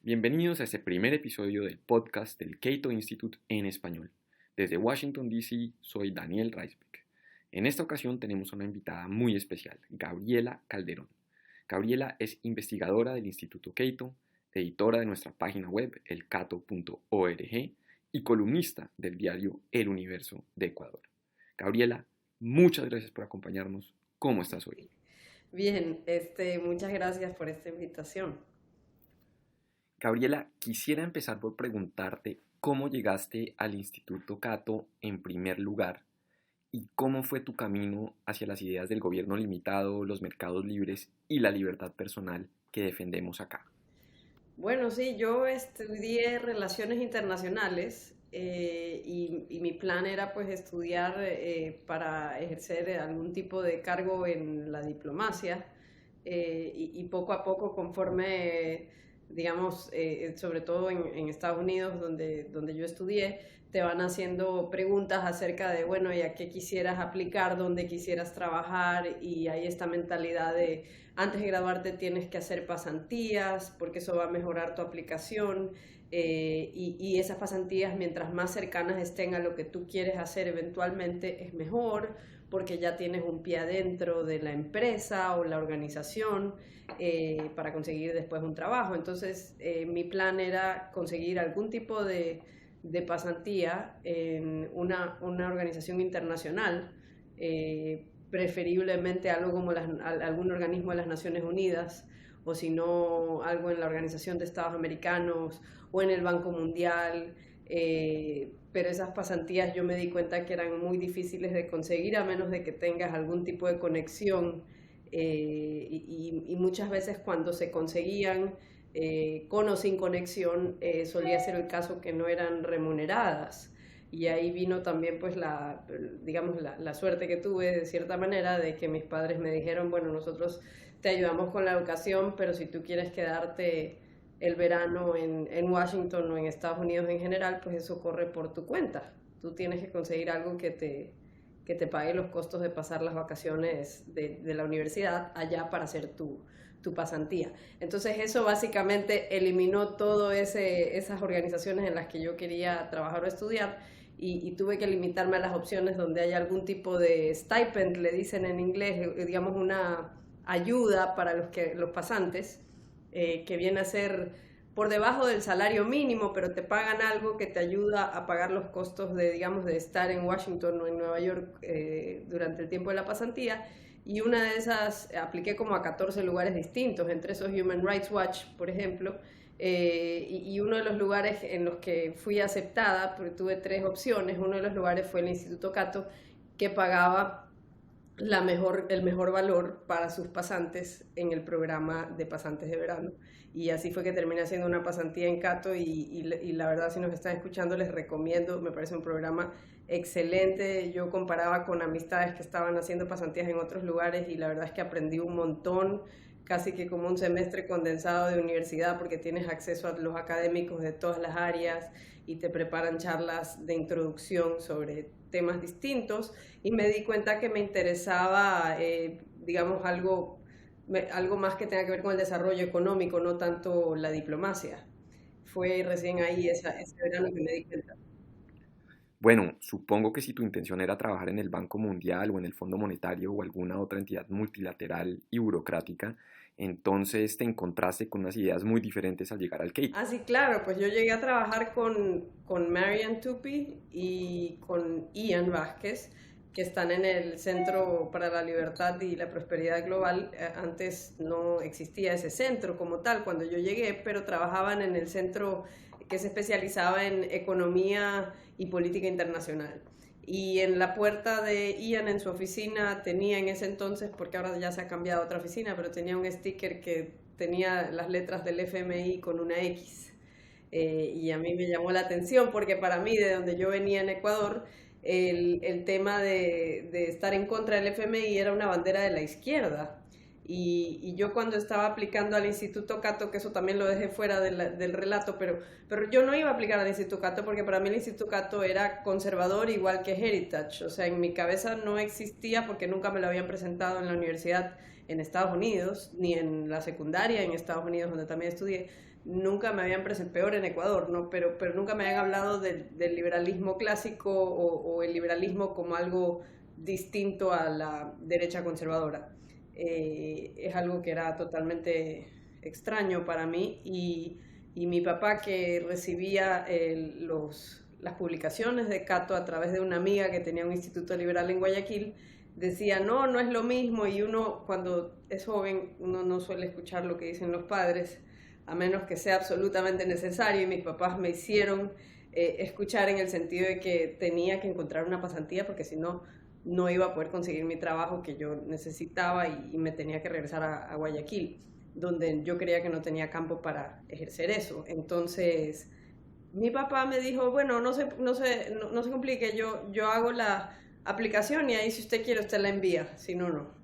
Bienvenidos a este primer episodio del podcast del Cato Institute en español. Desde Washington, D.C., soy Daniel Reisbeck. En esta ocasión tenemos una invitada muy especial, Gabriela Calderón. Gabriela es investigadora del Instituto Cato, editora de nuestra página web, elcato.org, y columnista del diario El Universo de Ecuador. Gabriela, muchas gracias por acompañarnos. ¿Cómo estás hoy? Bien, muchas gracias por esta invitación. Gabriela, quisiera empezar por preguntarte cómo llegaste al Instituto Cato en primer lugar y cómo fue tu camino hacia las ideas del gobierno limitado, los mercados libres y la libertad personal que defendemos acá. Bueno, sí, yo estudié Relaciones Internacionales y mi plan era pues estudiar para ejercer algún tipo de cargo en la diplomacia y poco a poco conforme, digamos, sobre todo en Estados Unidos donde yo estudié, te van haciendo preguntas acerca de, bueno, ¿y a qué quisieras aplicar, dónde quisieras trabajar? Y hay esta mentalidad de, antes de graduarte tienes que hacer pasantías, porque eso va a mejorar tu aplicación, y esas pasantías, mientras más cercanas estén a lo que tú quieres hacer eventualmente, es mejor, porque ya tienes un pie adentro de la empresa o la organización para conseguir después un trabajo. Entonces, mi plan era conseguir algún tipo de pasantía en una organización internacional, preferiblemente algo como algún organismo de las Naciones Unidas, o si no, algo en la Organización de Estados Americanos o en el Banco Mundial. Pero esas pasantías yo me di cuenta que eran muy difíciles de conseguir a menos de que tengas algún tipo de conexión, y muchas veces cuando se conseguían con o sin conexión, solía ser el caso que no eran remuneradas. Y ahí vino también pues la suerte que tuve de cierta manera de que mis padres me dijeron, bueno, nosotros te ayudamos con la educación, pero si tú quieres quedarte el verano en Washington o en Estados Unidos en general, pues eso corre por tu cuenta. Tú tienes que conseguir algo que te pague los costos de pasar las vacaciones de la universidad allá para hacer tu pasantía. Entonces eso básicamente eliminó todas esas organizaciones en las que yo quería trabajar o estudiar, y tuve que limitarme a las opciones donde hay algún tipo de stipend, le dicen en inglés, digamos una ayuda para los pasantes, que viene a ser por debajo del salario mínimo, pero te pagan algo que te ayuda a pagar los costos digamos, de estar en Washington o en Nueva York durante el tiempo de la pasantía. Y una de esas apliqué como a 14 lugares distintos, entre esos Human Rights Watch, por ejemplo, y uno de los lugares en los que fui aceptada, porque tuve 3 opciones, uno de los lugares fue el Instituto Cato, que pagaba el mejor valor para sus pasantes en el programa de pasantes de verano. Y así fue que terminé haciendo una pasantía en Cato, y la verdad, si nos están escuchando, les recomiendo, me parece un programa excelente. Yo comparaba con amistades que estaban haciendo pasantías en otros lugares y la verdad es que aprendí un montón, casi que como un semestre condensado de universidad, porque tienes acceso a los académicos de todas las áreas y te preparan charlas de introducción sobre temas distintos, y me di cuenta que me interesaba, digamos, algo más que tenga que ver con el desarrollo económico, no tanto la diplomacia. Fue recién ahí ese verano que me di cuenta. Bueno, supongo que si tu intención era trabajar en el Banco Mundial o en el Fondo Monetario o alguna otra entidad multilateral y burocrática, entonces te encontraste con unas ideas muy diferentes al llegar al Cato. Ah, sí, claro, pues yo llegué a trabajar con Marian Tupy y con Ian Vázquez, que están en el Centro para la Libertad y la Prosperidad Global. Antes no existía ese centro como tal cuando yo llegué, pero trabajaban en el centro que se especializaba en economía y política internacional. Y en la puerta de Ian, en su oficina, tenía en ese entonces, porque ahora ya se ha cambiado a otra oficina, pero tenía un sticker que tenía las letras del FMI con una X. Y a mí me llamó la atención porque para mí, de donde yo venía en Ecuador, el tema de estar en contra del FMI era una bandera de la izquierda. Y yo cuando estaba aplicando al Instituto Cato, que eso también lo dejé fuera del relato, pero yo no iba a aplicar al Instituto Cato porque para mí el Instituto Cato era conservador igual que Heritage. O sea, en mi cabeza no existía porque nunca me lo habían presentado en la universidad en Estados Unidos, ni en la secundaria en Estados Unidos, donde también estudié. nunca me habían presentado, peor en Ecuador, ¿no? Pero nunca me habían hablado del liberalismo clásico o el liberalismo como algo distinto a la derecha conservadora. Es algo que era totalmente extraño para mí y mi papá que recibía las publicaciones de Cato a través de una amiga que tenía un instituto liberal en Guayaquil, decía, no, no es lo mismo y uno cuando es joven uno no suele escuchar lo que dicen los padres a menos que sea absolutamente necesario y mis papás me hicieron escuchar en el sentido de que tenía que encontrar una pasantía porque si no, no iba a poder conseguir mi trabajo que yo necesitaba y me tenía que regresar a Guayaquil, donde yo creía que no tenía campo para ejercer eso. Entonces, mi papá me dijo, bueno, no se complique, yo hago la aplicación y ahí si usted quiere usted la envía, si no, no.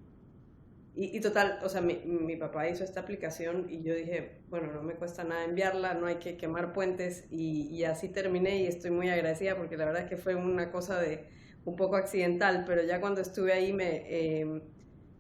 Y total, o sea, mi papá hizo esta aplicación y yo dije, bueno, no me cuesta nada enviarla, no hay que quemar puentes y así terminé y estoy muy agradecida porque la verdad es que fue una cosa de un poco accidental, pero ya cuando estuve ahí me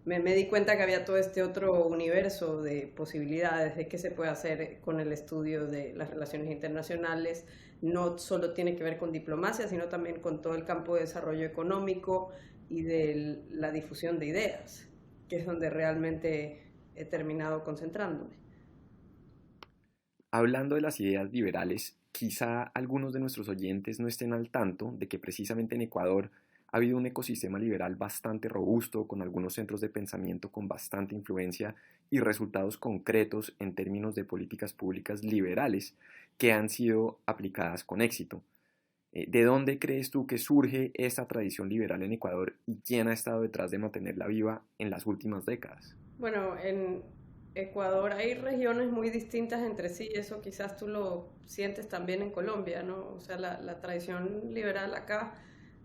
di cuenta que había todo este otro universo de posibilidades de qué se puede hacer con el estudio de las relaciones internacionales. No solo tiene que ver con diplomacia, sino también con todo el campo de desarrollo económico y de la difusión de ideas, que es donde realmente he terminado concentrándome. Hablando de las ideas liberales, quizá algunos de nuestros oyentes no estén al tanto de que precisamente en Ecuador ha habido un ecosistema liberal bastante robusto, con algunos centros de pensamiento con bastante influencia y resultados concretos en términos de políticas públicas liberales que han sido aplicadas con éxito. ¿De dónde crees tú que surge esta tradición liberal en Ecuador y quién ha estado detrás de mantenerla viva en las últimas décadas? Bueno, en Ecuador hay regiones muy distintas entre sí, eso quizás tú lo sientes también en Colombia, ¿no? O sea, la tradición liberal acá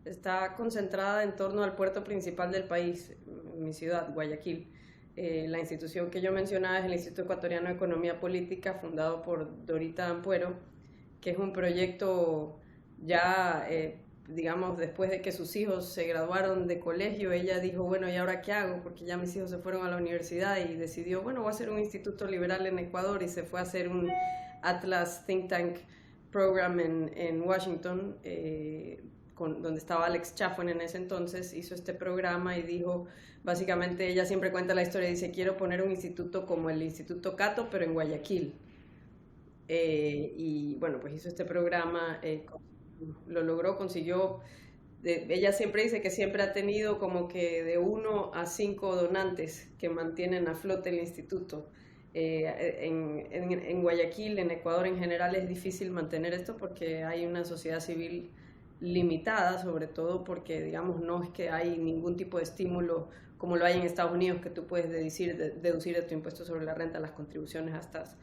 está concentrada en torno al puerto principal del país, mi ciudad, Guayaquil. La institución que yo mencionaba es el Instituto Ecuatoriano de Economía Política, fundado por Dorita Ampuero, que es un proyecto ya, digamos, después de que sus hijos se graduaron de colegio, ella dijo, bueno, ¿y ahora qué hago? Porque ya mis hijos se fueron a la universidad y decidió, bueno, voy a hacer un instituto liberal en Ecuador y se fue a hacer un Atlas Think Tank Program en Washington, donde estaba Alex Chaffin en ese entonces, hizo este programa y dijo, básicamente ella siempre cuenta la historia, dice, quiero poner un instituto como el Instituto Cato, pero en Guayaquil. Y bueno, pues hizo este programa, lo logró, consiguió, ella siempre dice que siempre ha tenido como que de 1 a 5 donantes que mantienen a flote el instituto. En Guayaquil, en Ecuador en general es difícil mantener esto porque hay una sociedad civil limitada, sobre todo porque, digamos, no es que hay ningún tipo de estímulo como lo hay en Estados Unidos, que tú puedes deducir de tu impuesto sobre la renta las contribuciones a estas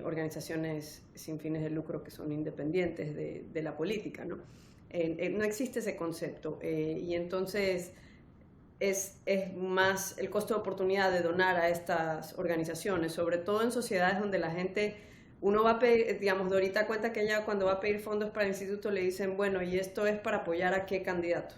organizaciones sin fines de lucro que son independientes de la política, ¿no? No existe ese concepto y entonces es más el costo de oportunidad de donar a estas organizaciones, sobre todo en sociedades donde la gente, uno va a pedir, digamos, Dorita cuenta que ella cuando va a pedir fondos para el instituto le dicen, bueno, ¿y esto es para apoyar a qué candidato?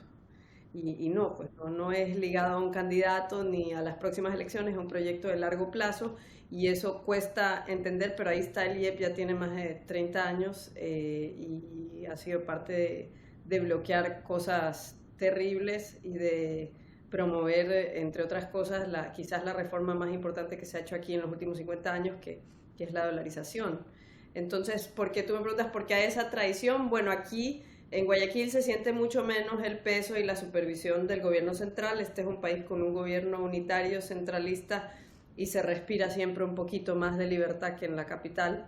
Y no, pues no es ligado a un candidato ni a las próximas elecciones, es un proyecto de largo plazo y eso cuesta entender, pero ahí está el IEP, ya tiene más de 30 años y ha sido parte de bloquear cosas terribles y de promover, entre otras cosas, quizás la reforma más importante que se ha hecho aquí en los últimos 50 años, que es la dolarización. Entonces, ¿por qué tú me preguntas por qué hay esa tradición? Bueno, aquí en Guayaquil se siente mucho menos el peso y la supervisión del gobierno central. Este es un país con un gobierno unitario, centralista, y se respira siempre un poquito más de libertad que en la capital.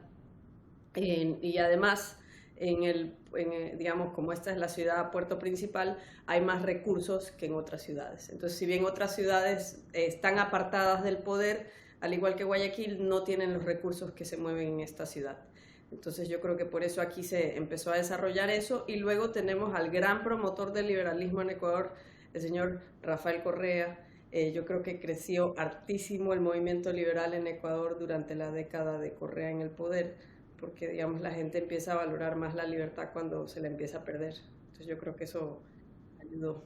Y además, digamos, como esta es la ciudad puerto principal, hay más recursos que en otras ciudades. Entonces, si bien otras ciudades están apartadas del poder, al igual que Guayaquil, no tienen los recursos que se mueven en esta ciudad. Entonces yo creo que por eso aquí se empezó a desarrollar eso y luego tenemos al gran promotor del liberalismo en Ecuador, el señor Rafael Correa. Yo creo que creció hartísimo el movimiento liberal en Ecuador durante la década de Correa en el poder, porque digamos la gente empieza a valorar más la libertad cuando se la empieza a perder. Entonces yo creo que eso ayudó.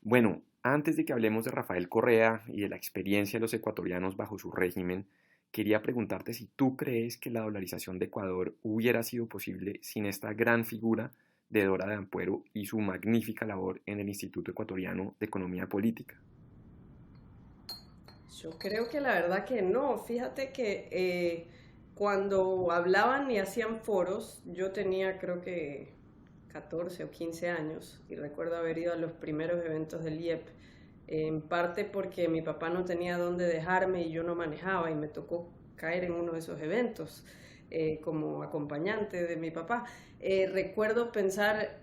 Bueno, antes de que hablemos de Rafael Correa y de la experiencia de los ecuatorianos bajo su régimen, quería preguntarte si tú crees que la dolarización de Ecuador hubiera sido posible sin esta gran figura de Dora de Ampuero y su magnífica labor en el Instituto Ecuatoriano de Economía Política. Yo creo que la verdad que no. Fíjate que cuando hablaban y hacían foros, yo tenía creo que 14 o 15 años y recuerdo haber ido a los primeros eventos del IEP, en parte porque mi papá no tenía dónde dejarme y yo no manejaba y me tocó caer en uno de esos eventos como acompañante de mi papá. Recuerdo pensar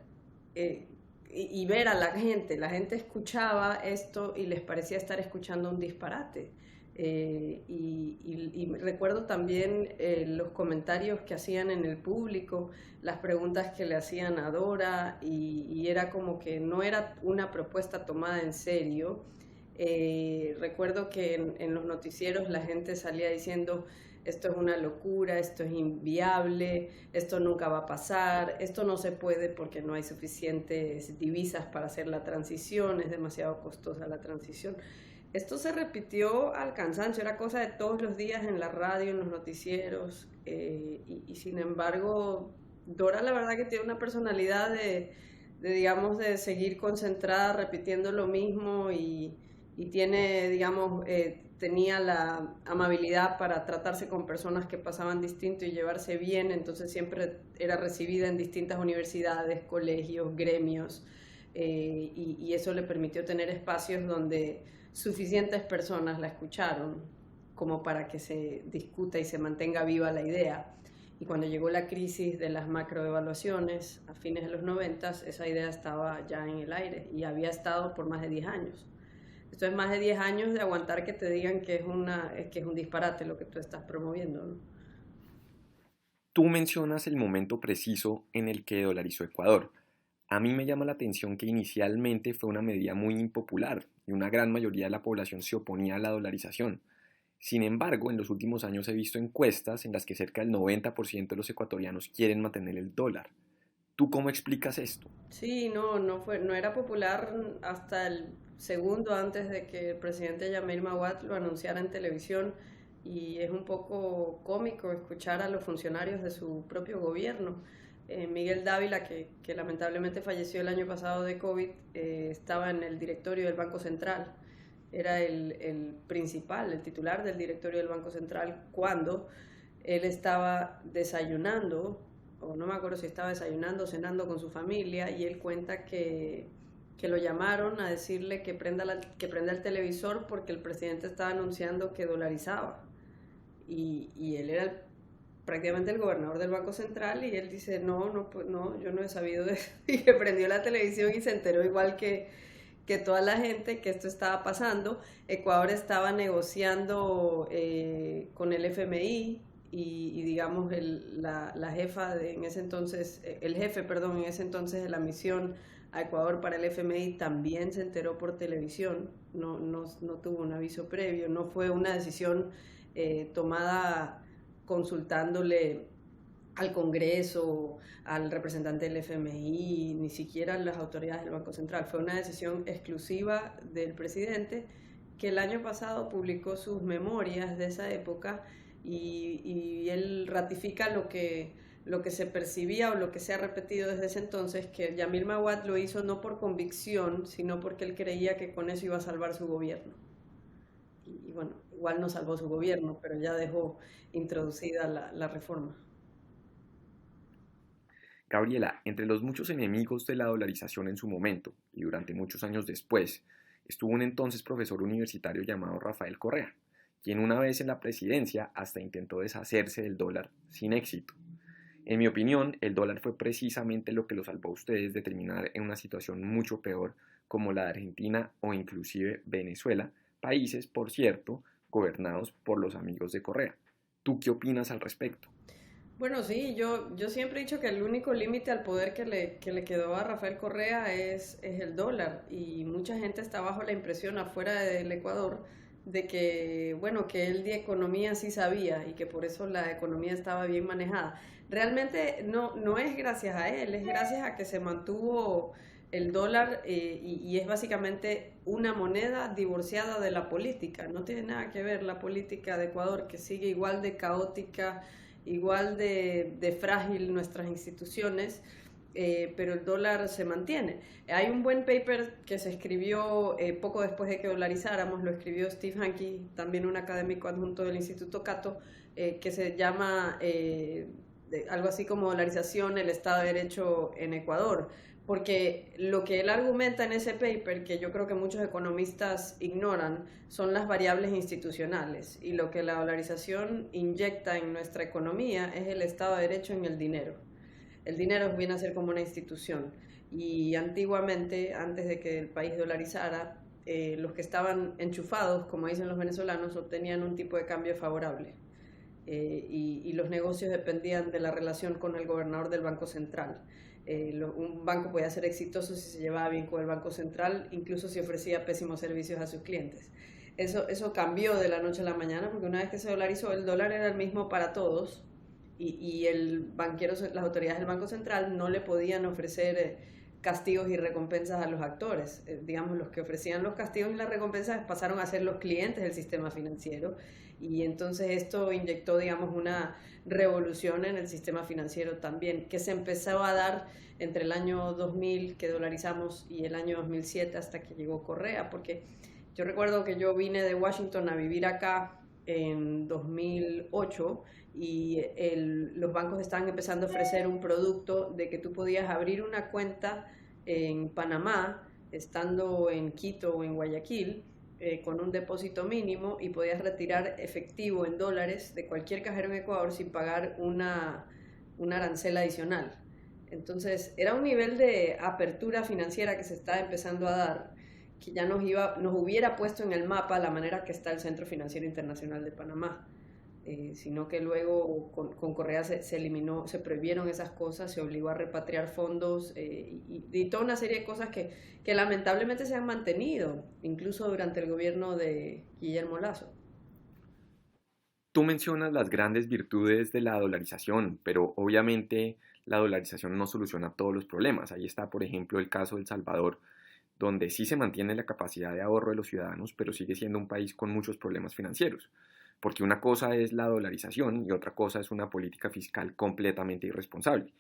y ver a la gente escuchaba esto y les parecía estar escuchando un disparate. Y recuerdo también los comentarios que hacían en el público, las preguntas que le hacían a Dora, y era como que no era una propuesta tomada en serio. Recuerdo que en los noticieros la gente salía diciendo: esto es una locura, esto es inviable, esto nunca va a pasar, esto no se puede porque no hay suficientes divisas para hacer la transición, es demasiado costosa la transición. Esto se repitió al cansancio, era cosa de todos los días en la radio, en los noticieros, y sin embargo, Dora la verdad que tiene una personalidad digamos, de seguir concentrada, repitiendo lo mismo, y tiene, digamos, tenía la amabilidad para tratarse con personas que pasaban distinto y llevarse bien, entonces siempre era recibida en distintas universidades, colegios, gremios, y eso le permitió tener espacios donde suficientes personas la escucharon como para que se discuta y se mantenga viva la idea. Y cuando llegó la crisis de las macroevaluaciones a fines de los 90, esa idea estaba ya en el aire y había estado por más de 10 años. Esto es más de 10 años de aguantar que te digan que es un disparate lo que tú estás promoviendo, ¿no? Tú mencionas el momento preciso en el que dolarizó Ecuador. A mí me llama la atención que inicialmente fue una medida muy impopular y una gran mayoría de la población se oponía a la dolarización. Sin embargo, en los últimos años he visto encuestas en las que cerca del 90% de los ecuatorianos quieren mantener el dólar. ¿Tú cómo explicas esto? Sí, no era popular hasta el segundo antes de que el presidente Yamil Maguad lo anunciara en televisión, y es un poco cómico escuchar a los funcionarios de su propio gobierno. Miguel Dávila, que lamentablemente falleció el año pasado de COVID, estaba en el directorio del Banco Central, era el principal, el titular del directorio del Banco Central cuando él estaba desayunando, o no me acuerdo si estaba desayunando o cenando con su familia, y él cuenta que lo llamaron a decirle que prenda el televisor porque el presidente estaba anunciando que dolarizaba. Y él era prácticamente el gobernador del Banco Central, y él dice: no, yo no he sabido de eso. Y que prendió la televisión y se enteró igual que toda la gente que esto estaba pasando. Ecuador estaba negociando con el FMI, y digamos la jefa en ese entonces, el jefe, perdón, en ese entonces de la misión a Ecuador para el FMI también se enteró por televisión, no tuvo un aviso previo, no fue una decisión tomada consultándole al Congreso, al representante del FMI, ni siquiera a las autoridades del Banco Central. Fue una decisión exclusiva del presidente, que el año pasado publicó sus memorias de esa época, y él ratifica lo que se percibía o lo que se ha repetido desde ese entonces, que Yamil Maguad lo hizo no por convicción, sino porque él creía que con eso iba a salvar su gobierno. Y bueno, igual no salvó su gobierno, pero ya dejó introducida la reforma. Gabriela, entre los muchos enemigos de la dolarización en su momento y durante muchos años después, estuvo un entonces profesor universitario llamado Rafael Correa, quien una vez en la presidencia hasta intentó deshacerse del dólar sin éxito. En mi opinión, el dólar fue precisamente lo que lo salvó a ustedes de terminar en una situación mucho peor como la de Argentina o inclusive Venezuela, países, por cierto, gobernados por los amigos de Correa. ¿Tú qué opinas al respecto? Bueno, sí, yo siempre he dicho que el único límite al poder que le quedó a Rafael Correa es el dólar, y mucha gente está bajo la impresión afuera del Ecuador de que, bueno, que él de economía sí sabía y que por eso la economía estaba bien manejada. Realmente no es gracias a él, es gracias a que se mantuvo el dólar y es básicamente una moneda divorciada de la política. No tiene nada que ver la política de Ecuador, que sigue igual de caótica, igual de frágil nuestras instituciones, pero el dólar se mantiene. Hay un buen paper que se escribió poco después de que dolarizáramos, lo escribió Steve Hanke, también un académico adjunto del Instituto Cato, que se llama algo así como dolarización, el Estado de Derecho en Ecuador, porque lo que él argumenta en ese paper, que yo creo que muchos economistas ignoran, son las variables institucionales, y lo que la dolarización inyecta en nuestra economía es el Estado de Derecho en el dinero. El dinero viene a ser como una institución, y antiguamente, antes de que el país dolarizara, los que estaban enchufados, como dicen los venezolanos, obtenían un tipo de cambio favorable. Y los negocios dependían de la relación con el gobernador del Banco Central. Un banco podía ser exitoso si se llevaba bien con el Banco Central, incluso si ofrecía pésimos servicios a sus clientes. Eso cambió de la noche a la mañana, porque una vez que se dolarizó, el dólar era el mismo para todos, y las autoridades del Banco Central no le podían ofrecer castigos y recompensas a los actores. Digamos, los que ofrecían los castigos y las recompensas pasaron a ser los clientes del sistema financiero, y entonces esto inyectó, digamos, una revolución en el sistema financiero también, que se empezó a dar entre el año 2000, que dolarizamos, y el año 2007, hasta que llegó Correa, porque yo recuerdo que yo vine de Washington a vivir acá en 2008, y los bancos estaban empezando a ofrecer un producto de que tú podías abrir una cuenta en Panamá, estando en Quito o en Guayaquil, con un depósito mínimo, y podías retirar efectivo en dólares de cualquier cajero en Ecuador sin pagar una arancel adicional. Entonces era un nivel de apertura financiera que se estaba empezando a dar, que ya nos hubiera puesto en el mapa la manera que está el Centro Financiero Internacional de Panamá. Sino que luego con Correa se eliminó, se prohibieron esas cosas, se obligó a repatriar fondos, y toda una serie de cosas que lamentablemente se han mantenido, incluso durante el gobierno de Guillermo Lasso. Tú mencionas las grandes virtudes de la dolarización, pero obviamente la dolarización no soluciona todos los problemas. Ahí está, por ejemplo, el caso de El Salvador, donde sí se mantiene la capacidad de ahorro de los ciudadanos, pero sigue siendo un país con muchos problemas financieros. Porque una cosa es la dolarización y otra cosa es una política fiscal completamente irresponsable.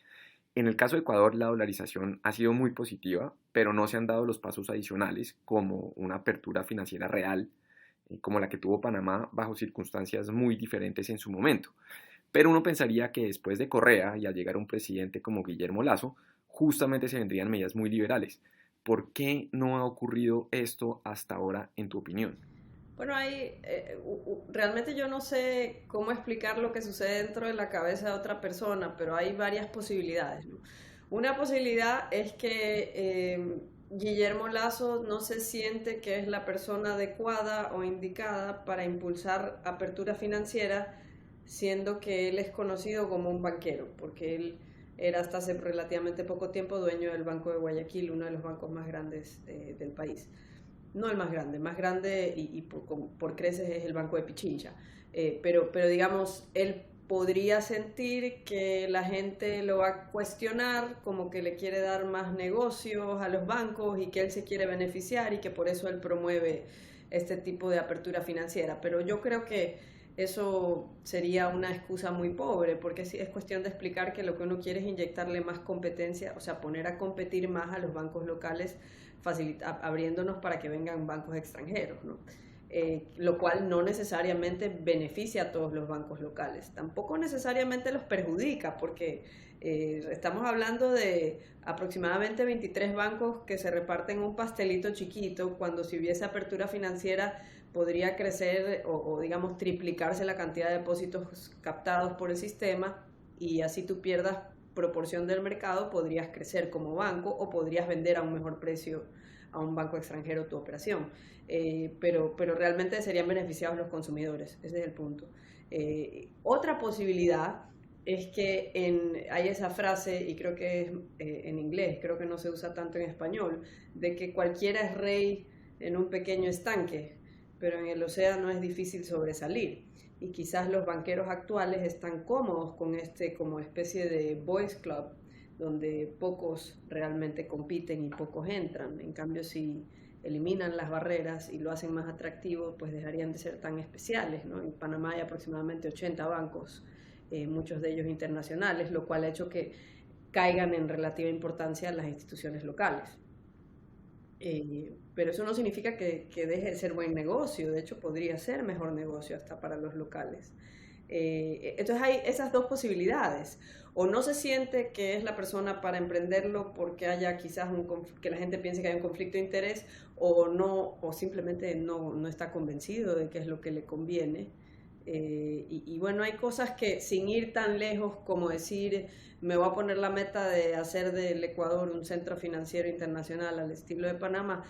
En el caso de Ecuador, la dolarización ha sido muy positiva, pero no se han dado los pasos adicionales, como una apertura financiera real, como la que tuvo Panamá, bajo circunstancias muy diferentes en su momento. Pero uno pensaría que después de Correa y al llegar un presidente como Guillermo Lasso, justamente se vendrían medidas muy liberales. ¿Por qué no ha ocurrido esto hasta ahora, en tu opinión? Bueno, realmente yo no sé cómo explicar lo que sucede dentro de la cabeza de otra persona, pero hay varias posibilidades, ¿no? Una posibilidad es que Guillermo Lasso no se siente que es la persona adecuada o indicada para impulsar apertura financiera, siendo que él es conocido como un banquero, porque él era hasta hace relativamente poco tiempo dueño del Banco de Guayaquil, uno de los bancos más grandes del país. No el más grande y por creces es el Banco de Pichincha. Pero digamos, él podría sentir que la gente lo va a cuestionar, como que le quiere dar más negocios a los bancos y que él se quiere beneficiar, y que por eso él promueve este tipo de apertura financiera. Pero yo creo que eso sería una excusa muy pobre, porque es cuestión de explicar que lo que uno quiere es inyectarle más competencia, o sea, poner a competir más a los bancos locales, abriéndonos para que vengan bancos extranjeros, ¿no? Lo cual no necesariamente beneficia a todos los bancos locales, tampoco necesariamente los perjudica, porque estamos hablando de aproximadamente 23 bancos que se reparten un pastelito chiquito, cuando si hubiese apertura financiera podría crecer o digamos triplicarse la cantidad de depósitos captados por el sistema, y así tú pierdas proporción del mercado, podrías crecer como banco o podrías vender a un mejor precio a un banco extranjero tu operación. Pero realmente serían beneficiados los consumidores, ese es el punto. Otra posibilidad es que hay esa frase, y creo que es en inglés, creo que no se usa tanto en español, de que cualquiera es rey en un pequeño estanque, pero en el océano es difícil sobresalir. Y quizás los banqueros actuales están cómodos con este como especie de boys club donde pocos realmente compiten y pocos entran. En cambio, si eliminan las barreras y lo hacen más atractivo, pues dejarían de ser tan especiales, ¿no? En Panamá hay aproximadamente 80 bancos, muchos de ellos internacionales, lo cual ha hecho que caigan en relativa importancia las instituciones locales. Pero eso no significa que deje de ser buen negocio, de hecho podría ser mejor negocio hasta para los locales. Entonces hay esas dos posibilidades, o no se siente que es la persona para emprenderlo porque haya quizás que la gente piense que hay un conflicto de interés, o no, o simplemente no está convencido de que es lo que le conviene. Y bueno, hay cosas que sin ir tan lejos como decir, me voy a poner la meta de hacer del Ecuador un centro financiero internacional al estilo de Panamá.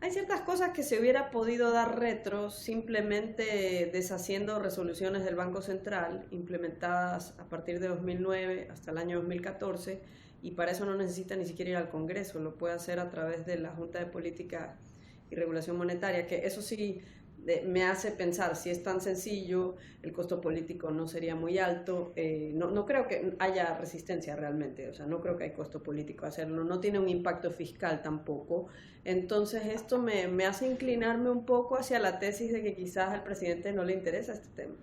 Hay ciertas cosas que se hubiera podido dar retro simplemente deshaciendo resoluciones del Banco Central implementadas a partir de 2009 hasta el año 2014, y para eso no necesita ni siquiera ir al Congreso, lo puede hacer a través de la Junta de Política y Regulación Monetaria, que eso sí me hace pensar, si es tan sencillo, el costo político no sería muy alto. No creo que haya resistencia realmente, o sea, no creo que hay costo político hacerlo, no tiene un impacto fiscal tampoco. Entonces esto me hace inclinarme un poco hacia la tesis de que quizás al presidente no le interesa este tema.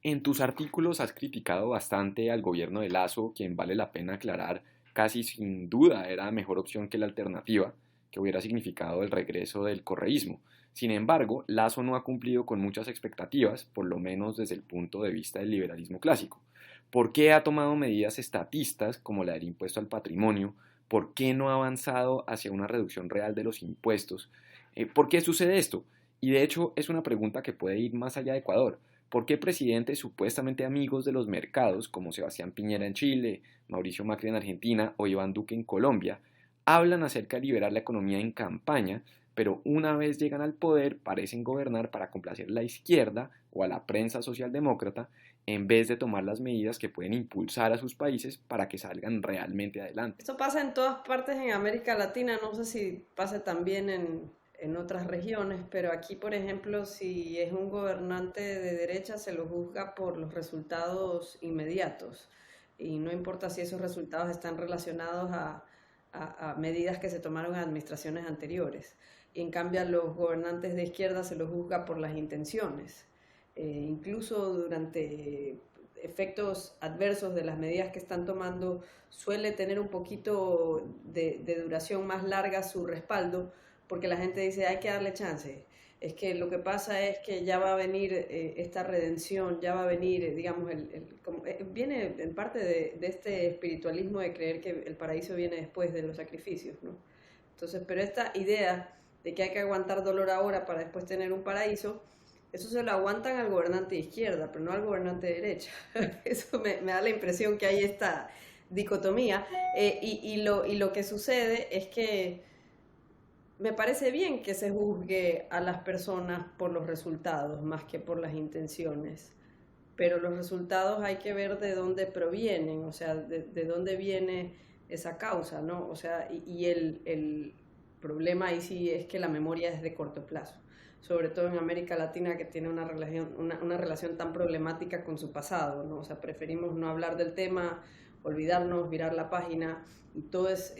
En tus artículos has criticado bastante al gobierno de Lasso, quien, vale la pena aclarar, casi sin duda era mejor opción que la alternativa, que hubiera significado el regreso del correísmo. Sin embargo, Lasso no ha cumplido con muchas expectativas, por lo menos desde el punto de vista del liberalismo clásico. ¿Por qué ha tomado medidas estatistas como la del impuesto al patrimonio? ¿Por qué no ha avanzado hacia una reducción real de los impuestos? ¿Por qué sucede esto? Y de hecho es una pregunta que puede ir más allá de Ecuador. ¿Por qué presidentes supuestamente amigos de los mercados, como Sebastián Piñera en Chile, Mauricio Macri en Argentina o Iván Duque en Colombia, hablan acerca de liberar la economía en campaña, pero una vez llegan al poder parecen gobernar para complacer a la izquierda o a la prensa socialdemócrata, en vez de tomar las medidas que pueden impulsar a sus países para que salgan realmente adelante? Esto pasa en todas partes en América Latina, no sé si pasa también en otras regiones, pero aquí, por ejemplo, si es un gobernante de derecha, se lo juzga por los resultados inmediatos, y no importa si esos resultados están relacionados a medidas que se tomaron en administraciones anteriores. Y en cambio a los gobernantes de izquierda se los juzga por las intenciones. Incluso durante efectos adversos de las medidas que están tomando, suele tener un poquito de duración más larga su respaldo, porque la gente dice hay que darle chance. Es que lo que pasa es que ya va a venir esta redención, ya va a venir, digamos, viene en parte de este espiritualismo de creer que el paraíso viene después de los sacrificios, ¿no? Entonces, pero esta idea de que hay que aguantar dolor ahora para después tener un paraíso, eso se lo aguantan al gobernante de izquierda, pero no al gobernante de derecha. Eso me da la impresión que hay esta dicotomía. Y lo que sucede es que me parece bien que se juzgue a las personas por los resultados más que por las intenciones, pero los resultados hay que ver de dónde provienen, o sea, de dónde viene esa causa, ¿no? O sea, y el problema ahí sí es que la memoria es de corto plazo, sobre todo en América Latina, que tiene una relación tan problemática con su pasado, ¿no? O sea, preferimos no hablar del tema, olvidarnos, virar la página, y todo es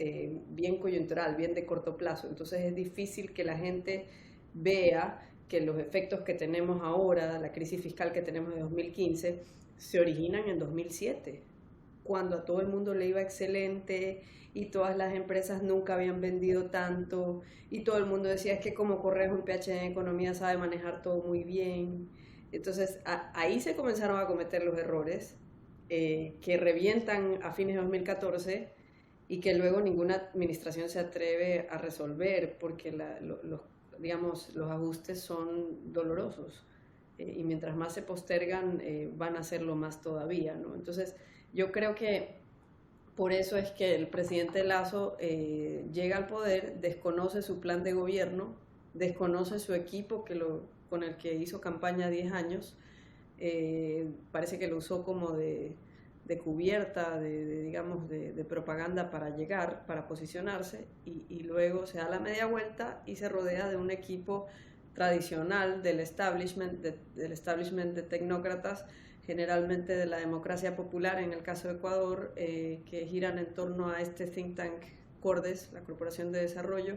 bien coyuntural, bien de corto plazo. Entonces es difícil que la gente vea que los efectos que tenemos ahora, la crisis fiscal que tenemos de 2015, se originan en 2007, cuando a todo el mundo le iba excelente y todas las empresas nunca habían vendido tanto y todo el mundo decía es que como Correos en PhD en Economía sabe manejar todo muy bien. Entonces ahí se comenzaron a cometer los errores que revientan a fines de 2014 y que luego ninguna administración se atreve a resolver porque digamos, los ajustes son dolorosos y mientras más se postergan van a hacerlo más todavía, ¿no? Entonces yo creo que por eso es que el presidente Lasso llega al poder, desconoce su plan de gobierno, desconoce su equipo con el que hizo campaña 10 años, parece que lo usó como de cubierta, digamos, de propaganda para llegar, para posicionarse, y luego se da la media vuelta y se rodea de un equipo tradicional del establishment de tecnócratas, generalmente de la democracia popular, en el caso de Ecuador, que giran en torno a este think tank Cordes, la Corporación de Desarrollo,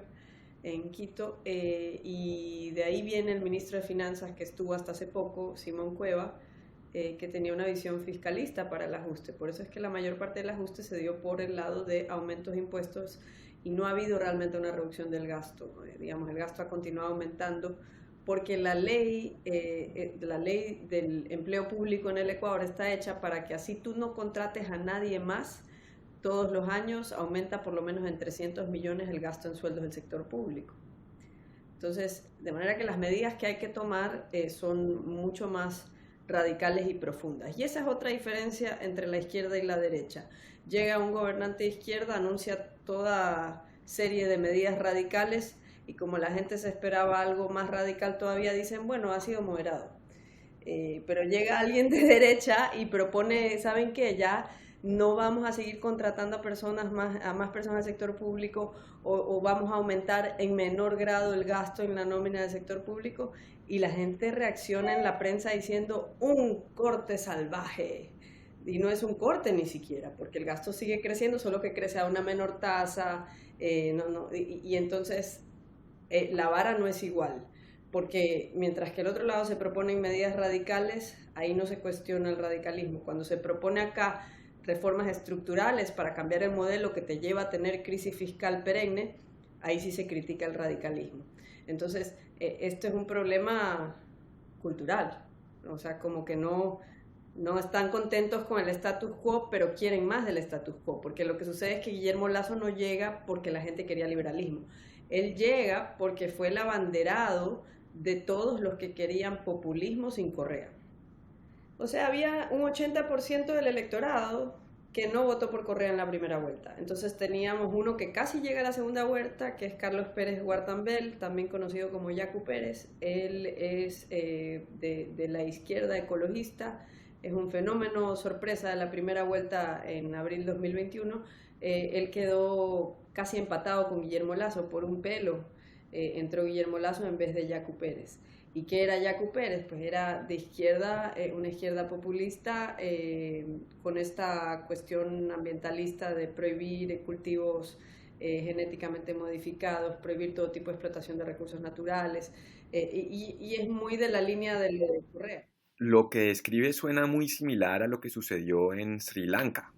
en Quito, y de ahí viene el ministro de Finanzas que estuvo hasta hace poco, Simón Cueva, que tenía una visión fiscalista para el ajuste. Por eso es que la mayor parte del ajuste se dio por el lado de aumentos de impuestos y no ha habido realmente una reducción del gasto. Digamos, el gasto ha continuado aumentando porque la ley del empleo público en el Ecuador está hecha para que así tú no contrates a nadie más, todos los años aumenta por lo menos en 300 millones el gasto en sueldos del sector público. Entonces, de manera que las medidas que hay que tomar son mucho más radicales y profundas. Y esa es otra diferencia entre la izquierda y la derecha. Llega un gobernante de izquierda, anuncia toda serie de medidas radicales y como la gente se esperaba algo más radical todavía, dicen, bueno, ha sido moderado. Pero llega alguien de derecha y propone, ¿saben qué? Ya no vamos a seguir contratando a más personas del sector público o vamos a aumentar en menor grado el gasto en la nómina del sector público, y la gente reacciona en la prensa diciendo un corte salvaje, y no es un corte ni siquiera, porque el gasto sigue creciendo, solo que crece a una menor tasa, y entonces la vara no es igual, porque mientras que el otro lado se proponen medidas radicales, ahí no se cuestiona el radicalismo. Cuando se propone acá reformas estructurales para cambiar el modelo que te lleva a tener crisis fiscal perenne, ahí sí se critica el radicalismo. Entonces, esto es un problema cultural, o sea, como que no están contentos con el status quo, pero quieren más del status quo, porque lo que sucede es que Guillermo Lasso no llega porque la gente quería liberalismo, él llega porque fue el abanderado de todos los que querían populismo sin Correa. O sea, había un 80% del electorado que no votó por Correa en la primera vuelta. Entonces teníamos uno que casi llega a la segunda vuelta, que es Carlos Pérez Guartambel, también conocido como Yacu Pérez. Él es de la izquierda ecologista, es un fenómeno sorpresa de la primera vuelta en abril 2021. Él quedó casi empatado con Guillermo Lasso por un pelo. Entró Guillermo Lasso en vez de Yacu Pérez. ¿Y qué era Yacu Pérez? Pues era de izquierda, una izquierda populista, con esta cuestión ambientalista de prohibir cultivos genéticamente modificados, prohibir todo tipo de explotación de recursos naturales, y es muy de la línea de Correa. Lo que describe suena muy similar a lo que sucedió en Sri Lanka.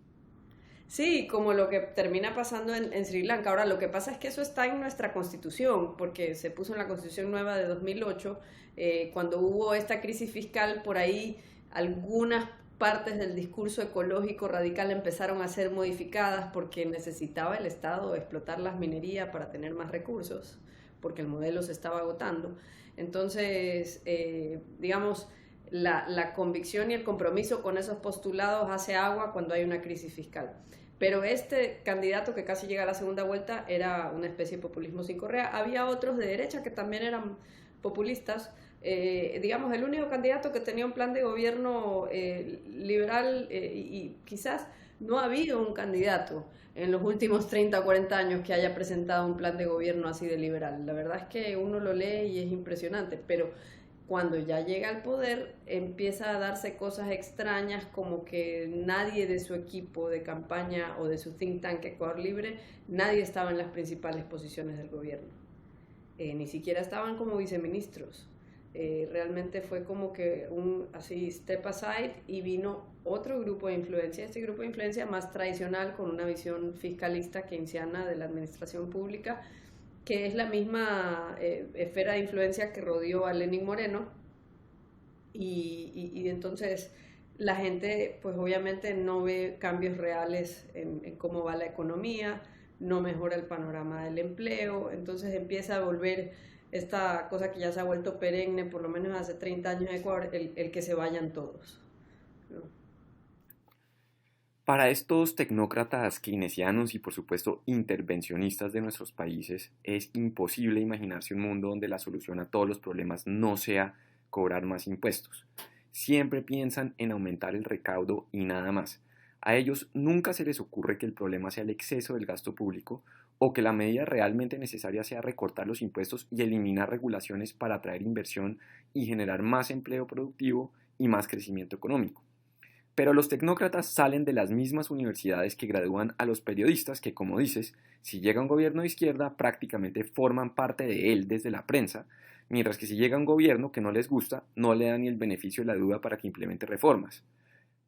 Sí, como lo que termina pasando en Sri Lanka. Ahora, lo que pasa es que eso está en nuestra constitución, porque se puso en la constitución nueva de 2008, cuando hubo esta crisis fiscal, por ahí algunas partes del discurso ecológico radical empezaron a ser modificadas porque necesitaba el Estado explotar las minerías para tener más recursos, porque el modelo se estaba agotando. Entonces, digamos, la convicción y el compromiso con esos postulados hace agua cuando hay una crisis fiscal. Pero este candidato que casi llega a la segunda vuelta era una especie de populismo sin Correa. Había otros de derecha que también eran populistas. Digamos, el único candidato que tenía un plan de gobierno liberal, y quizás no ha habido un candidato en los últimos 30 o 40 años que haya presentado un plan de gobierno así de liberal. La verdad es que uno lo lee y es impresionante, pero cuando ya llega al poder empieza a darse cosas extrañas, como que nadie de su equipo de campaña o de su think tank Ecuador Libre, nadie estaba en las principales posiciones del gobierno, ni siquiera estaban como viceministros. Realmente fue como que un así step aside, y vino otro grupo de influencia, este grupo de influencia más tradicional, con una visión fiscalista keynesiana de la administración pública, que es la misma esfera de influencia que rodeó a Lenín Moreno, y entonces la gente pues obviamente no ve cambios reales en cómo va la economía, no mejora el panorama del empleo, entonces empieza a volver esta cosa que ya se ha vuelto perenne, por lo menos hace 30 años en Ecuador, el que se vayan todos, ¿no? Para estos tecnócratas keynesianos y por supuesto intervencionistas de nuestros países, es imposible imaginarse un mundo donde la solución a todos los problemas no sea cobrar más impuestos. Siempre piensan en aumentar el recaudo y nada más. A ellos nunca se les ocurre que el problema sea el exceso del gasto público, o que la medida realmente necesaria sea recortar los impuestos y eliminar regulaciones para atraer inversión y generar más empleo productivo y más crecimiento económico. Pero los tecnócratas salen de las mismas universidades que gradúan a los periodistas que, como dices, si llega un gobierno de izquierda prácticamente forman parte de él desde la prensa, mientras que si llega un gobierno que no les gusta, no le dan ni el beneficio de la duda para que implemente reformas.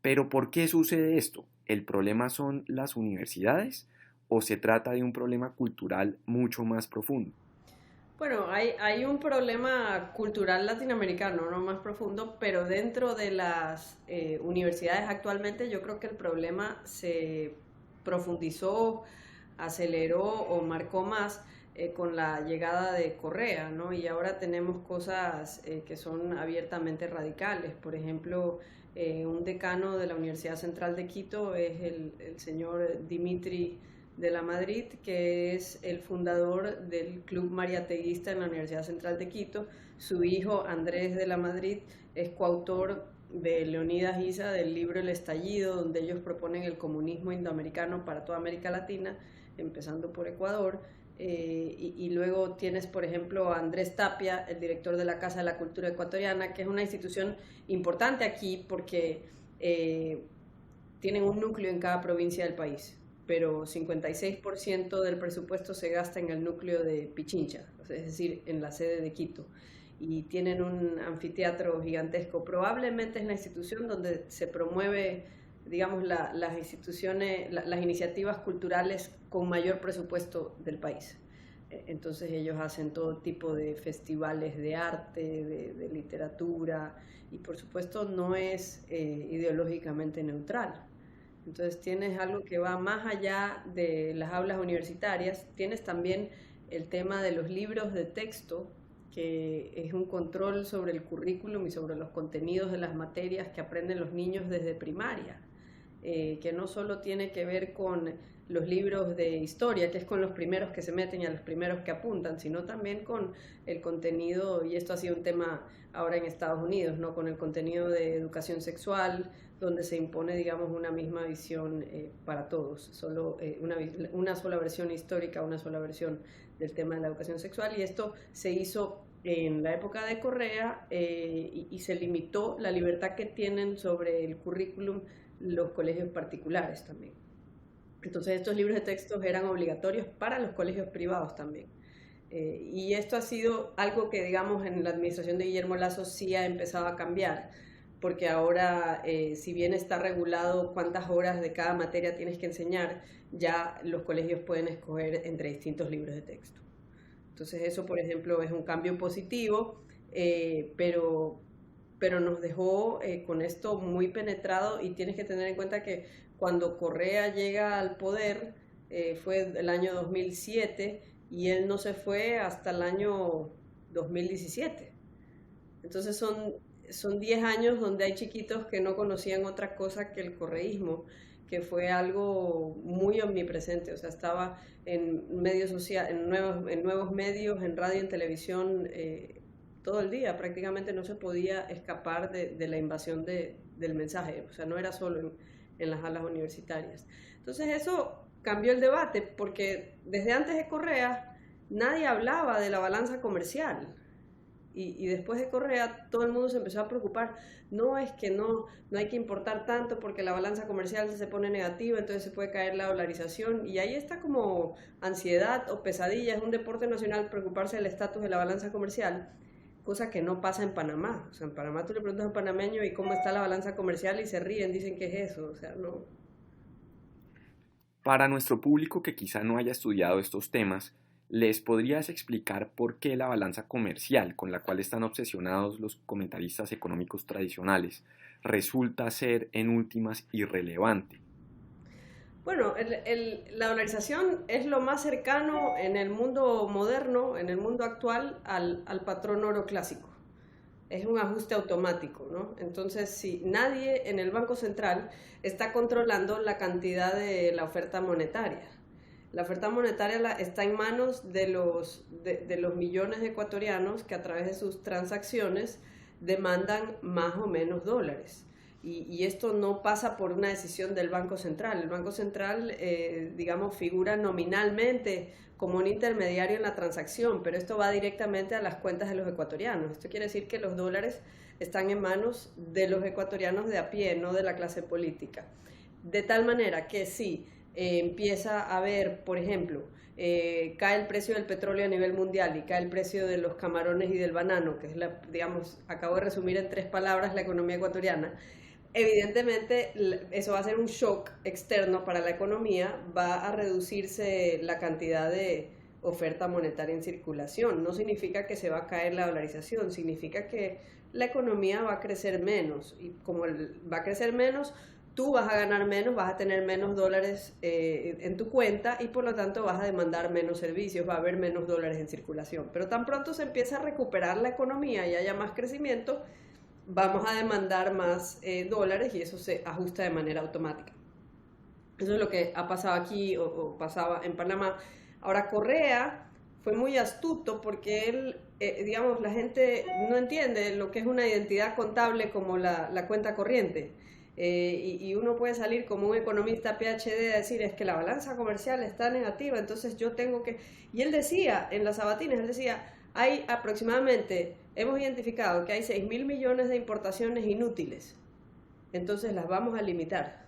Pero ¿por qué sucede esto? ¿El problema son las universidades o se trata de un problema cultural mucho más profundo? Bueno, hay un problema cultural latinoamericano, no más profundo, pero dentro de las universidades actualmente yo creo que el problema se profundizó, aceleró o marcó más con la llegada de Correa, ¿no? Y ahora tenemos cosas que son abiertamente radicales. Por ejemplo, un decano de la Universidad Central de Quito es el señor Dimitri de la Madrid, que es el fundador del Club Mariateísta en la Universidad Central de Quito. Su hijo Andrés de la Madrid es coautor de Leonidas Issa del libro El Estallido, donde ellos proponen el comunismo indoamericano para toda América Latina, empezando por Ecuador. Y luego tienes, por ejemplo, a Andrés Tapia, el director de la Casa de la Cultura Ecuatoriana, que es una institución importante aquí porque tienen un núcleo en cada provincia del país, pero 56% del presupuesto se gasta en el núcleo de Pichincha, es decir, en la sede de Quito, y tienen un anfiteatro gigantesco. Probablemente es la institución donde se promueve, digamos, las instituciones, las iniciativas culturales con mayor presupuesto del país. Entonces ellos hacen todo tipo de festivales de arte, de literatura, y por supuesto no es ideológicamente neutral. Entonces tienes algo que va más allá de las aulas universitarias. Tienes también el tema de los libros de texto, que es un control sobre el currículum y sobre los contenidos de las materias que aprenden los niños desde primaria, que no solo tiene que ver con los libros de historia, que es con los primeros que se meten y a los primeros que apuntan, sino también con el contenido, y esto ha sido un tema ahora en Estados Unidos, ¿no? Con el contenido de educación sexual, donde se impone, digamos, una misma visión para todos, solo una sola versión histórica, una sola versión del tema de la educación sexual, y esto se hizo en la época de Correa y se limitó la libertad que tienen sobre el currículum los colegios particulares también. Entonces estos libros de textos eran obligatorios para los colegios privados también. Y esto ha sido algo que, digamos, en la administración de Guillermo Lasso sí ha empezado a cambiar, porque ahora, si bien está regulado cuántas horas de cada materia tienes que enseñar, ya los colegios pueden escoger entre distintos libros de texto. Entonces eso, por ejemplo, es un cambio positivo, pero nos dejó con esto muy penetrado, y tienes que tener en cuenta que cuando Correa llega al poder fue el año 2007 y él no se fue hasta el año 2017. Entonces son 10 años donde hay chiquitos que no conocían otra cosa que el correísmo, que fue algo muy omnipresente, o sea, estaba en medios sociales, en nuevos medios, en radio, en televisión, todo el día. Prácticamente no se podía escapar de la invasión del mensaje, o sea, no era solo en las aulas universitarias. Entonces eso cambió el debate, porque desde antes de Correa nadie hablaba de la balanza comercial. Y después de Correa todo el mundo se empezó a preocupar. No, es que no hay que importar tanto porque la balanza comercial se pone negativa, entonces se puede caer la dolarización. Y ahí está como ansiedad o pesadilla. Es un deporte nacional preocuparse del estatus de la balanza comercial, cosa que no pasa en Panamá. O sea, en Panamá tú le preguntas a un panameño y cómo está la balanza comercial y se ríen, dicen que es eso. O sea, no. Para nuestro público que quizá no haya estudiado estos temas, ¿les podrías explicar por qué la balanza comercial, con la cual están obsesionados los comentaristas económicos tradicionales, resulta ser en últimas irrelevante? Bueno, la dolarización es lo más cercano en el mundo moderno, en el mundo actual, al patrón oro clásico. Es un ajuste automático, ¿no? Entonces, si nadie en el Banco Central está controlando la cantidad de la oferta monetaria. La oferta monetaria está en manos de los millones de ecuatorianos que a través de sus transacciones demandan más o menos dólares. Y esto no pasa por una decisión del Banco Central. El Banco Central, digamos, figura nominalmente como un intermediario en la transacción, pero esto va directamente a las cuentas de los ecuatorianos. Esto quiere decir que los dólares están en manos de los ecuatorianos de a pie, no de la clase política. De tal manera que si empieza a haber, por ejemplo, cae el precio del petróleo a nivel mundial y cae el precio de los camarones y del banano, que es digamos, acabo de resumir en 3 palabras la economía ecuatoriana, evidentemente eso va a ser un shock externo para la economía, va a reducirse la cantidad de oferta monetaria en circulación. No significa que se va a caer la dolarización, significa que la economía va a crecer menos, y como va a crecer menos, tú vas a ganar menos, vas a tener menos dólares en tu cuenta y por lo tanto vas a demandar menos servicios, va a haber menos dólares en circulación. Pero tan pronto se empieza a recuperar la economía y haya más crecimiento, vamos a demandar más dólares y eso se ajusta de manera automática. Eso es lo que ha pasado aquí o pasaba en Panamá. Ahora, Correa fue muy astuto porque él, digamos, la gente no entiende lo que es una identidad contable como la cuenta corriente. Y uno puede salir como un economista PhD a decir es que la balanza comercial está negativa, entonces yo tengo que... Y él decía, en las sabatines, él decía, hay aproximadamente, hemos identificado que hay 6.000 millones de importaciones inútiles, entonces las vamos a limitar.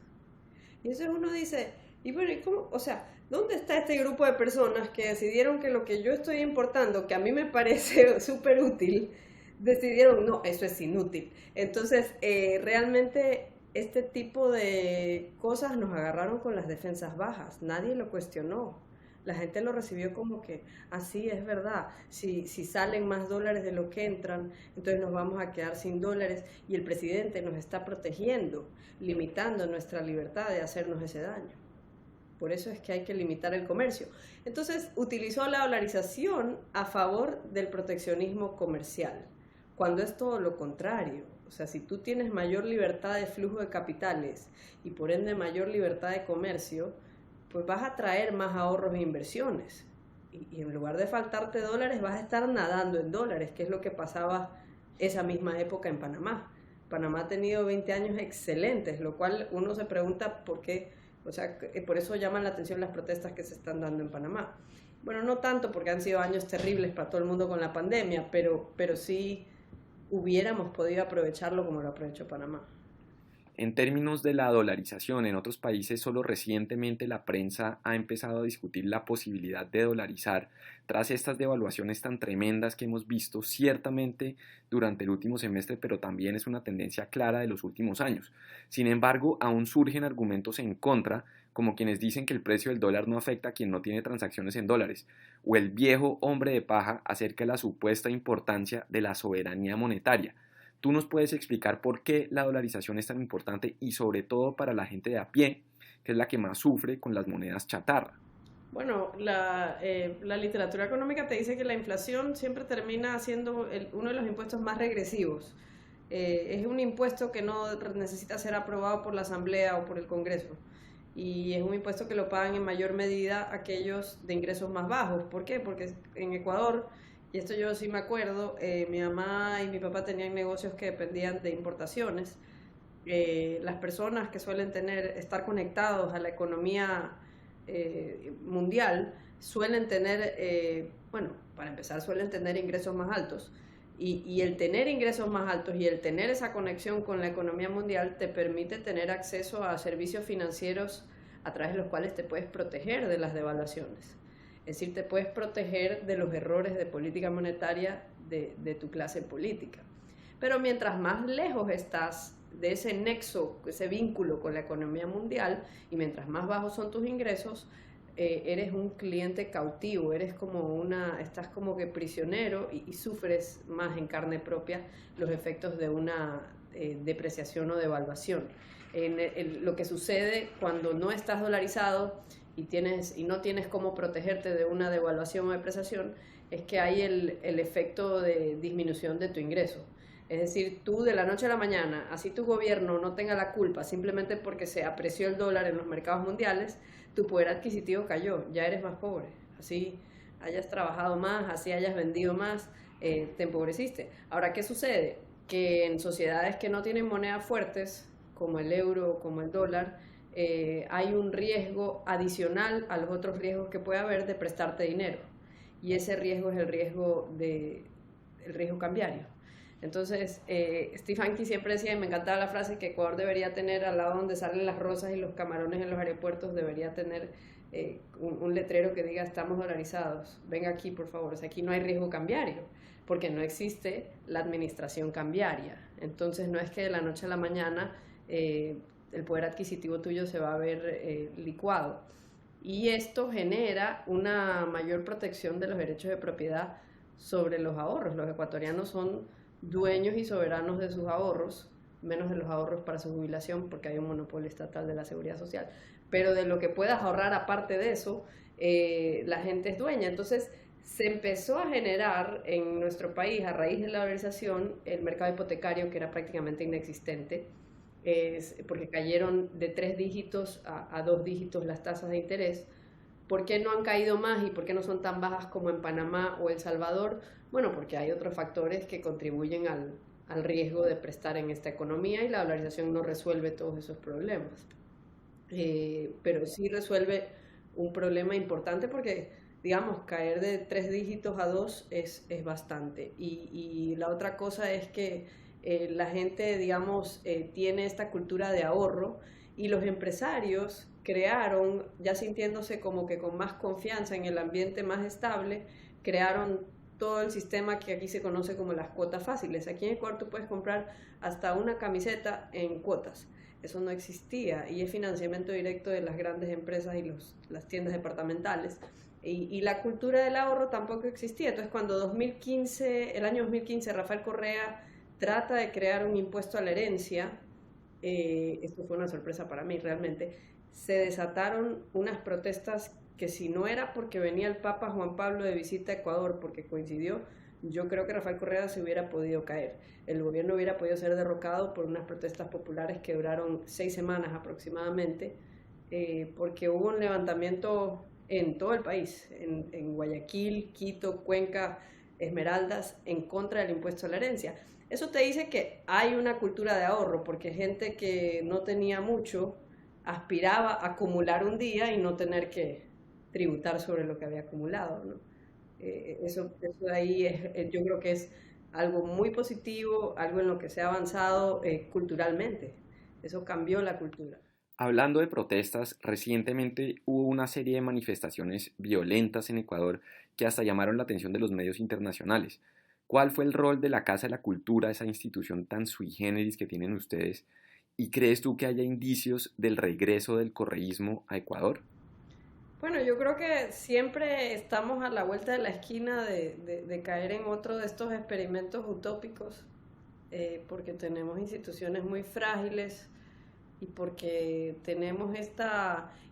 Y entonces uno dice, y bueno, ¿y cómo? O sea, ¿dónde está este grupo de personas que decidieron que lo que yo estoy importando, que a mí me parece súper útil, decidieron, no, eso es inútil? Entonces, realmente este tipo de cosas nos agarraron con las defensas bajas, nadie lo cuestionó. La gente lo recibió como que así es verdad, si salen más dólares de lo que entran, entonces nos vamos a quedar sin dólares y el presidente nos está protegiendo, limitando nuestra libertad de hacernos ese daño. Por eso es que hay que limitar el comercio. Entonces utilizó la dolarización a favor del proteccionismo comercial, cuando es todo lo contrario. O sea, si tú tienes mayor libertad de flujo de capitales y por ende mayor libertad de comercio, pues vas a traer más ahorros e inversiones. Y en lugar de faltarte dólares, vas a estar nadando en dólares, que es lo que pasaba esa misma época en Panamá. Panamá ha tenido 20 años excelentes, lo cual uno se pregunta por qué, o sea, por eso llaman la atención las protestas que se están dando en Panamá. Bueno, no tanto porque han sido años terribles para todo el mundo con la pandemia, pero sí hubiéramos podido aprovecharlo como lo aprovechó Panamá. En términos de la dolarización, en otros países solo recientemente la prensa ha empezado a discutir la posibilidad de dolarizar tras estas devaluaciones tan tremendas que hemos visto ciertamente durante el último semestre, pero también es una tendencia clara de los últimos años. Sin embargo, aún surgen argumentos en contra, como quienes dicen que el precio del dólar no afecta a quien no tiene transacciones en dólares, o el viejo hombre de paja acerca de la supuesta importancia de la soberanía monetaria. ¿Tú nos puedes explicar por qué la dolarización es tan importante y sobre todo para la gente de a pie, que es la que más sufre con las monedas chatarra? Bueno, la literatura económica te dice que la inflación siempre termina siendo uno de los impuestos más regresivos. Es un impuesto que no necesita ser aprobado por la Asamblea o por el Congreso. Y es un impuesto que lo pagan en mayor medida aquellos de ingresos más bajos. ¿Por qué? Porque en Ecuador, y esto yo sí me acuerdo, mi mamá y mi papá tenían negocios que dependían de importaciones. Las personas que suelen estar conectados a la economía mundial suelen tener, bueno, para empezar suelen tener ingresos más altos. Y el tener ingresos más altos y el tener esa conexión con la economía mundial te permite tener acceso a servicios financieros a través de los cuales te puedes proteger de las devaluaciones. Es decir, te puedes proteger de los errores de política monetaria de tu clase política. Pero mientras más lejos estás de ese nexo, ese vínculo con la economía mundial, y mientras más bajos son tus ingresos, eres un cliente cautivo, estás como que prisionero y sufres más en carne propia los efectos de una depreciación o devaluación. Lo que sucede cuando no estás dolarizado y no tienes cómo protegerte de una devaluación o depreciación es que hay el efecto de disminución de tu ingreso. Es decir, tú de la noche a la mañana, así tu gobierno no tenga la culpa, simplemente porque se apreció el dólar en los mercados mundiales, tu poder adquisitivo cayó, ya eres más pobre. Así hayas trabajado más, así hayas vendido más, te empobreciste. Ahora, ¿qué sucede? Que en sociedades que no tienen monedas fuertes, como el euro, como el dólar, hay un riesgo adicional a los otros riesgos que puede haber de prestarte dinero. Y ese riesgo es el riesgo cambiario. Entonces, Steve Hanke siempre decía, y me encantaba la frase, que Ecuador debería tener, al lado donde salen las rosas y los camarones en los aeropuertos, debería tener un letrero que diga: estamos dolarizados, venga aquí por favor. O sea, aquí no hay riesgo cambiario, porque no existe la administración cambiaria. Entonces no es que de la noche a la mañana el poder adquisitivo tuyo se va a ver licuado. Y esto genera una mayor protección de los derechos de propiedad sobre los ahorros. Los ecuatorianos son dueños y soberanos de sus ahorros, menos de los ahorros para su jubilación, porque hay un monopolio estatal de la seguridad social. Pero de lo que puedas ahorrar aparte de eso, la gente es dueña. Entonces, se empezó a generar en nuestro país, a raíz de la dolarización, el mercado hipotecario, que era prácticamente inexistente, porque cayeron de 3 dígitos a 2 dígitos las tasas de interés. ¿Por qué no han caído más y por qué no son tan bajas como en Panamá o El Salvador? Bueno, porque hay otros factores que contribuyen al riesgo de prestar en esta economía, y la dolarización no resuelve todos esos problemas. Pero sí resuelve un problema importante, porque, digamos, caer de 3 dígitos a 2 es bastante. Y la otra cosa es que la gente, digamos, tiene esta cultura de ahorro, y los empresarios crearon, ya sintiéndose como que con más confianza en el ambiente más estable, crearon todo el sistema que aquí se conoce como las cuotas fáciles. Aquí en Ecuador tú puedes comprar hasta una camiseta en cuotas. Eso no existía, y es financiamiento directo de las grandes empresas y las tiendas departamentales. Y la cultura del ahorro tampoco existía. Entonces, cuando el año 2015, Rafael Correa trata de crear un impuesto a la herencia, esto fue una sorpresa para mí realmente, se desataron unas protestas que, si no era porque venía el Papa Juan Pablo de visita a Ecuador, porque coincidió, yo creo que Rafael Correa se hubiera podido caer. El gobierno hubiera podido ser derrocado por unas protestas populares que duraron 6 semanas aproximadamente, porque hubo un levantamiento en todo el país, en Guayaquil, Quito, Cuenca, Esmeraldas, en contra del impuesto a la herencia. Eso te dice que hay una cultura de ahorro, porque gente que no tenía mucho aspiraba a acumular un día y no tener que tributar sobre lo que había acumulado, ¿no? Eso de ahí yo creo que es algo muy positivo, algo en lo que se ha avanzado culturalmente. Eso cambió la cultura. Hablando de protestas, recientemente hubo una serie de manifestaciones violentas en Ecuador que hasta llamaron la atención de los medios internacionales. ¿Cuál fue el rol de la Casa de la Cultura, esa institución tan sui generis que tienen ustedes? ¿Y crees tú que haya indicios del regreso del correísmo a Ecuador? Bueno, yo creo que siempre estamos a la vuelta de la esquina de caer en otro de estos experimentos utópicos, porque tenemos instituciones muy frágiles, y porque tenemos eso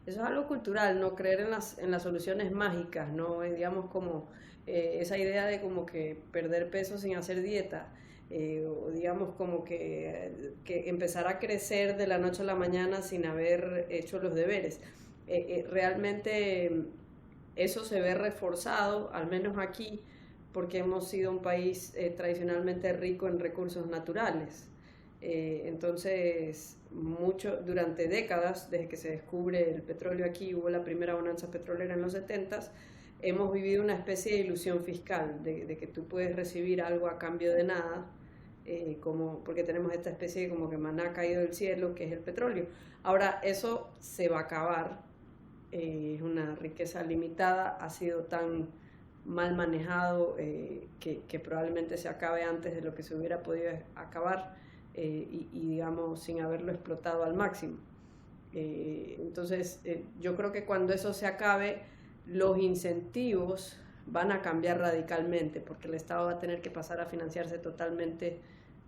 es algo cultural, no creer en las soluciones mágicas, no digamos, como esa idea de como que perder peso sin hacer dieta, o digamos como que empezar a crecer de la noche a la mañana sin haber hecho los deberes. Realmente eso se ve reforzado, al menos aquí, porque hemos sido un país tradicionalmente rico en recursos naturales. Entonces, durante décadas, desde que se descubre el petróleo aquí, hubo la primera bonanza petrolera en los 70s, hemos vivido una especie de ilusión fiscal, de que tú puedes recibir algo a cambio de nada, porque tenemos esta especie de como que maná caído del cielo, que es el petróleo. Ahora, eso se va a acabar, es una riqueza limitada, ha sido tan mal manejado que probablemente se acabe antes de lo que se hubiera podido acabar. Y digamos sin haberlo explotado al máximo. Entonces yo creo que cuando eso se acabe, los incentivos van a cambiar radicalmente, porque el Estado va a tener que pasar a financiarse totalmente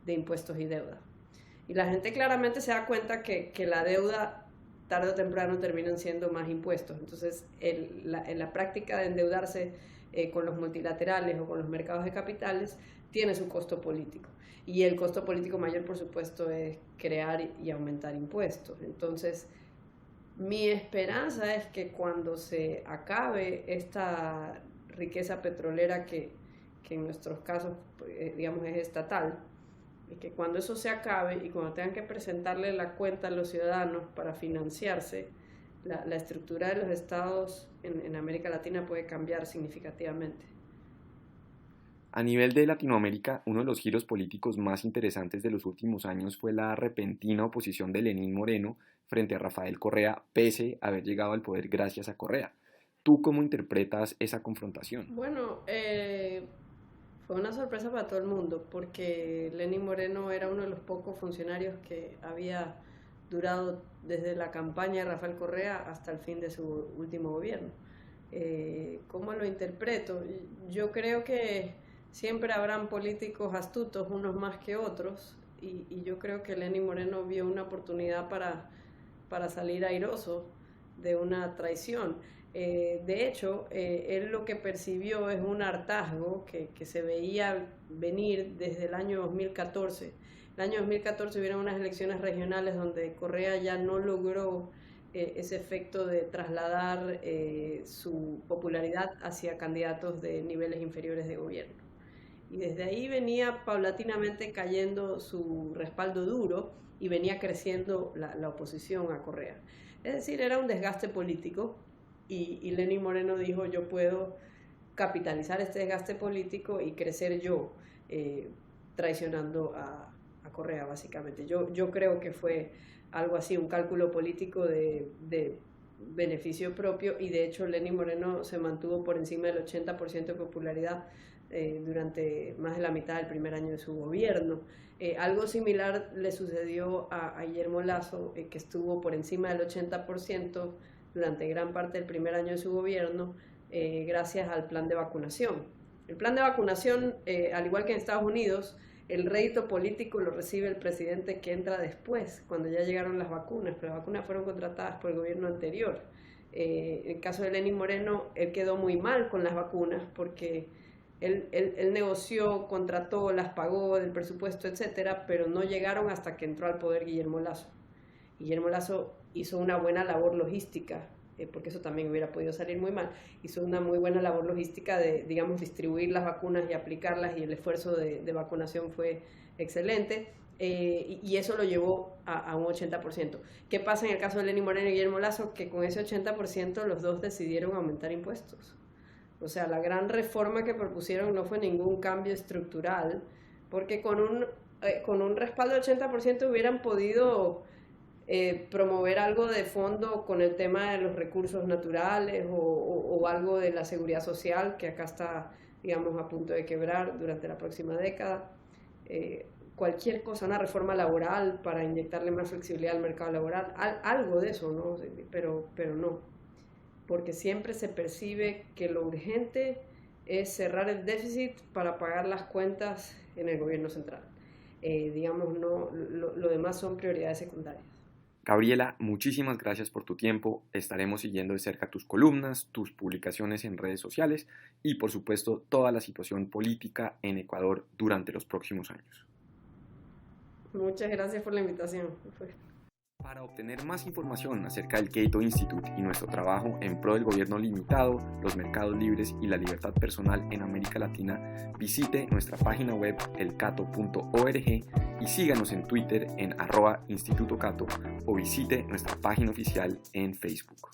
de impuestos y deuda. Y la gente claramente se da cuenta que la deuda tarde o temprano terminan siendo más impuestos. Entonces en la práctica de endeudarse con los multilaterales o con los mercados de capitales tiene su costo político. Y el costo político mayor, por supuesto, es crear y aumentar impuestos. Entonces, mi esperanza es que cuando se acabe esta riqueza petrolera que en nuestros casos, digamos, es estatal, y que cuando eso se acabe y cuando tengan que presentarle la cuenta a los ciudadanos para financiarse, la estructura de los estados en América Latina puede cambiar significativamente. A nivel de Latinoamérica, uno de los giros políticos más interesantes de los últimos años fue la repentina oposición de Lenín Moreno frente a Rafael Correa, pese a haber llegado al poder gracias a Correa. ¿Tú cómo interpretas esa confrontación? Bueno, fue una sorpresa para todo el mundo, porque Lenín Moreno era uno de los pocos funcionarios que había durado desde la campaña de Rafael Correa hasta el fin de su último gobierno. ¿Cómo lo interpreto? Yo creo que siempre habrán políticos astutos, unos más que otros, y yo creo que Lenín Moreno vio una oportunidad para salir airoso de una traición. De hecho, él lo que percibió es un hartazgo que se veía venir desde el año 2014. El año 2014 hubieron unas elecciones regionales donde Correa ya no logró ese efecto de trasladar su popularidad hacia candidatos de niveles inferiores de gobierno. Y desde ahí venía paulatinamente cayendo su respaldo duro y venía creciendo la oposición a Correa. Es decir, era un desgaste político y Lenín Moreno dijo: yo puedo capitalizar este desgaste político y crecer yo, traicionando a Correa, básicamente. Yo creo que fue algo así, un cálculo político de beneficio propio, y de hecho Lenín Moreno se mantuvo por encima del 80% de popularidad durante más de la mitad del primer año de su gobierno. Algo similar le sucedió a Guillermo Lasso, que estuvo por encima del 80% durante gran parte del primer año de su gobierno, gracias al plan de vacunación. El plan de vacunación, al igual que en Estados Unidos, el rédito político lo recibe el presidente que entra después, cuando ya llegaron las vacunas, pero las vacunas fueron contratadas por el gobierno anterior. En el caso de Lenín Moreno, él quedó muy mal con las vacunas porque él negoció, contrató, las pagó del presupuesto, etcétera, pero no llegaron hasta que entró al poder Guillermo Lasso. Guillermo Lasso hizo una buena labor logística, porque eso también hubiera podido salir muy mal. Hizo una muy buena labor logística de, digamos, distribuir las vacunas y aplicarlas, y el esfuerzo de vacunación fue excelente, y eso lo llevó a un 80%. ¿Qué pasa en el caso de Lenín Moreno y Guillermo Lasso? Que con ese 80% los dos decidieron aumentar impuestos. O sea, la gran reforma que propusieron no fue ningún cambio estructural, porque con un respaldo del 80% hubieran podido promover algo de fondo con el tema de los recursos naturales o algo de la seguridad social, que acá está, digamos, a punto de quebrar durante la próxima década. Cualquier cosa, una reforma laboral para inyectarle más flexibilidad al mercado laboral, algo de eso, ¿no? Pero no, porque siempre se percibe que lo urgente es cerrar el déficit para pagar las cuentas en el gobierno central. Digamos, no, lo demás son prioridades secundarias. Gabriela, muchísimas gracias por tu tiempo. Estaremos siguiendo de cerca tus columnas, tus publicaciones en redes sociales y, por supuesto, toda la situación política en Ecuador durante los próximos años. Muchas gracias por la invitación. Para obtener más información acerca del Cato Institute y nuestro trabajo en pro del gobierno limitado, los mercados libres y la libertad personal en América Latina, visite nuestra página web elcato.org y síganos en Twitter en @institutocato o visite nuestra página oficial en Facebook.